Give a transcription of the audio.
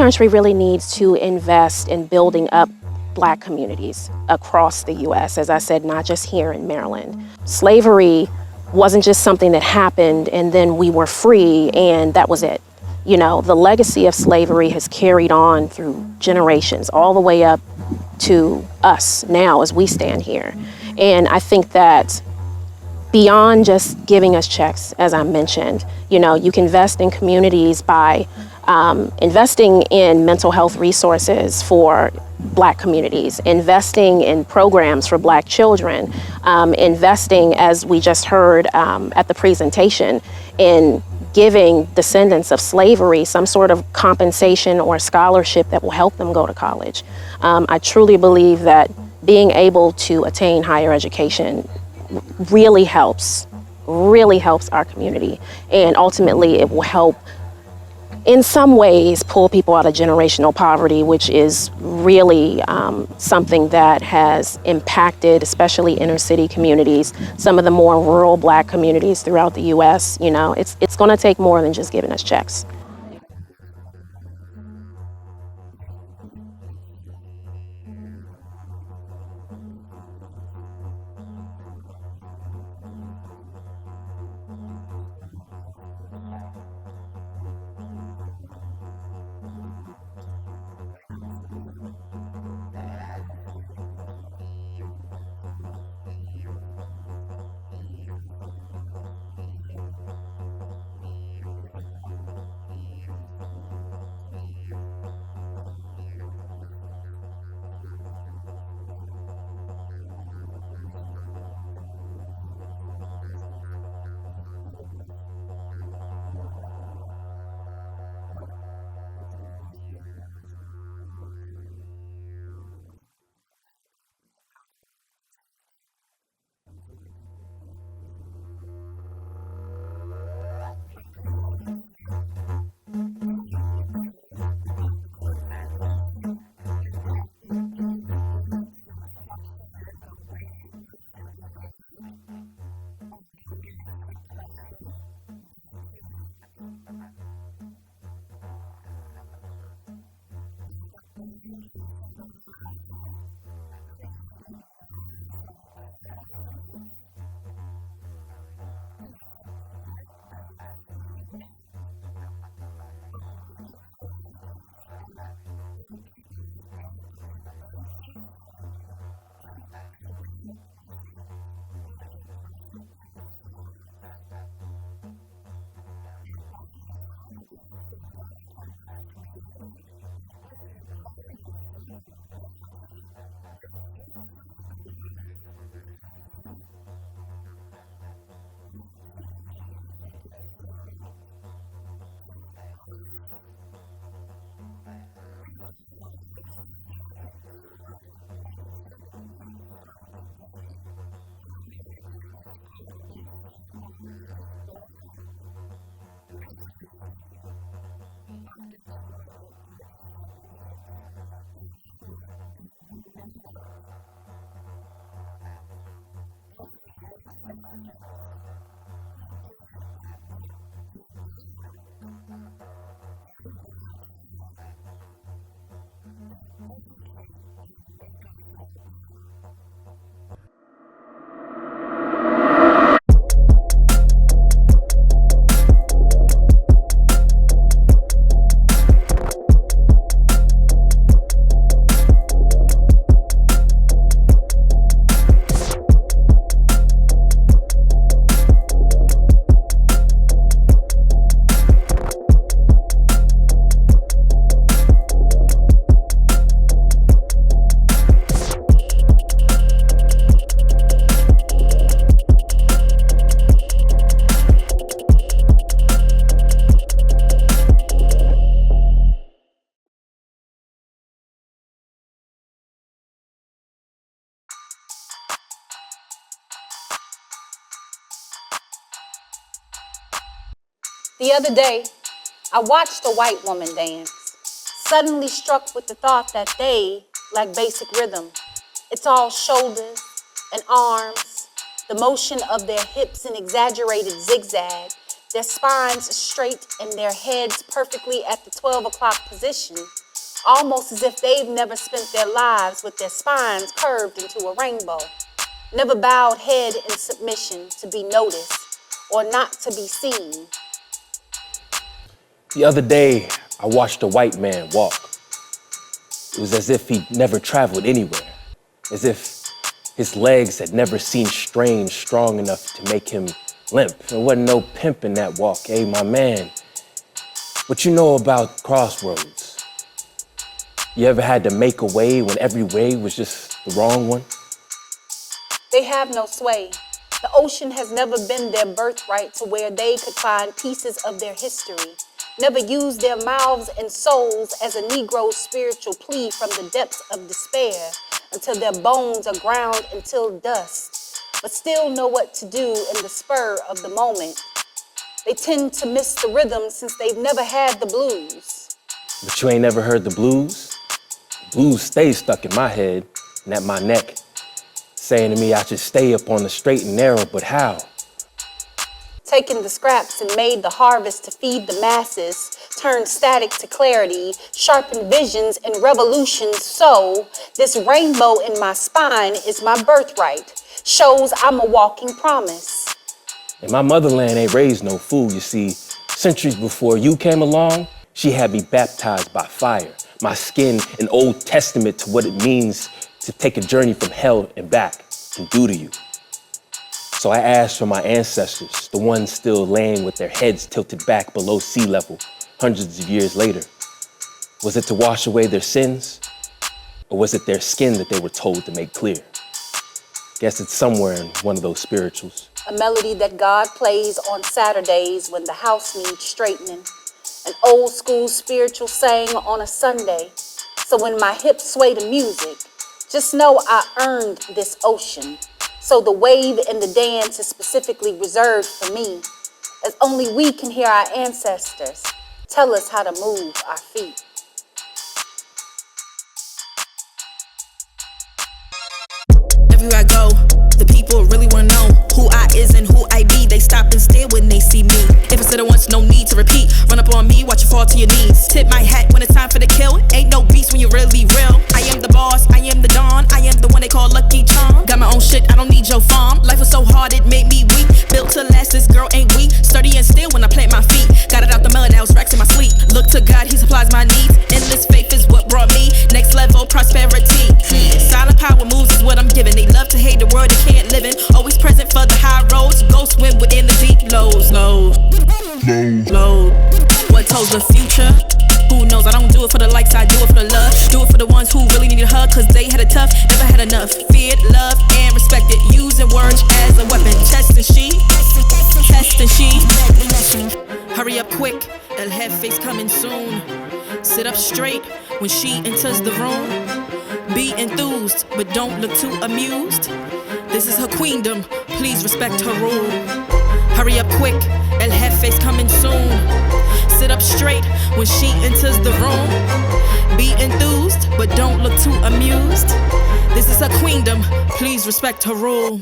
country really needs to invest in building up Black communities across the U.S., as I said, not just here in Maryland. Slavery wasn't just something that happened and then we were free and that was it. You know, the legacy of slavery has carried on through generations, all the way up to us now as we stand here. And I think that beyond just giving us checks, as I mentioned, you know, you can invest in communities by investing in mental health resources for Black communities, investing in programs for Black children, investing, as we just heard at the presentation, in giving descendants of slavery some sort of compensation or scholarship that will help them go to college. I truly believe that being able to attain higher education really helps our community. And ultimately it will help in some ways pull people out of generational poverty, which is really something that has impacted especially inner city communities, some of the more rural Black communities throughout the US. You know, it's gonna take more than just giving us checks. The other day, I watched a white woman dance, suddenly struck with the thought that they lack basic rhythm. It's all shoulders and arms, the motion of their hips in exaggerated zigzag, their spines straight and their heads perfectly at the 12 o'clock position, almost as if they've never spent their lives with their spines curved into a rainbow, never bowed head in submission to be noticed or not to be seen. The other day, I watched a white man walk. It was as if he'd never traveled anywhere, as if his legs had never seemed strained strong enough to make him limp. There wasn't no pimp in that walk, my man. What you know about crossroads? You ever had to make a way when every way was just the wrong one? They have no sway. The ocean has never been their birthright to where they could find pieces of their history. Never use their mouths and souls as a Negro's spiritual plea from the depths of despair until their bones are ground until dust, but still know what to do in the spur of the moment. They tend to miss the rhythm since they've never had the blues. But you ain't never heard the blues? The blues stay stuck in my head and at my neck, saying to me I should stay up on the straight and narrow, but how? Taken the scraps and made the harvest to feed the masses, turned static to clarity, sharpened visions and revolutions. So this rainbow in my spine is my birthright, shows I'm a walking promise. And my motherland ain't raised no fool, you see. Centuries before you came along, she had me baptized by fire, my skin an Old Testament to what it means to take a journey from hell and back can do to you. So I asked for my ancestors, the ones still laying with their heads tilted back below sea level hundreds of years later. Was it to wash away their sins? Or was it their skin that they were told to make clear? Guess it's somewhere in one of those spirituals. A melody that God plays on Saturdays when the house needs straightening. An old school spiritual sang on a Sunday. So when my hips sway to music, just know I earned this ocean. So the wave and the dance is specifically reserved for me, as only we can hear our ancestors tell us how to move our feet. Everywhere I go, the people really wanna know who I is and who I be. They stop and stare when they see me. If I said it once, no need to repeat. Run up on me, watch you fall to your knees. Tip my hat when it's time for the kill. Ain't no beast when you're really real. I am the boss, I am the dawn. I am the one they call Lucky Charm. Got my own shit, I don't need your farm. Life was so hard, it made me weak. Built to last, this girl ain't weak. Sturdy and still when I plant my feet. Got it out the melon, now it's racks in my sleep. Look to God, he supplies my needs. Endless faith is what brought me next level prosperity. Silent power moves is what I'm giving. They love to hate the world they can't live in. Always present for the high roads. Go swim within the deep lows. Low. What told the future? Who knows? I don't do it for the likes, I do it for the love. Do it for the ones who really need a hug, cause they had it tough, never had enough. Feared, loved, and respected. Using words as a weapon. Test and she. Hurry up quick, El Jefe's coming soon. Sit up straight when she enters the room. Be enthused, but don't look too amused. This is her queendom, please respect her rule. Hurry up quick, El Jefe's coming soon. Sit up straight when she enters the room. Be enthused, but don't look too amused. This is her queendom, please respect her rule.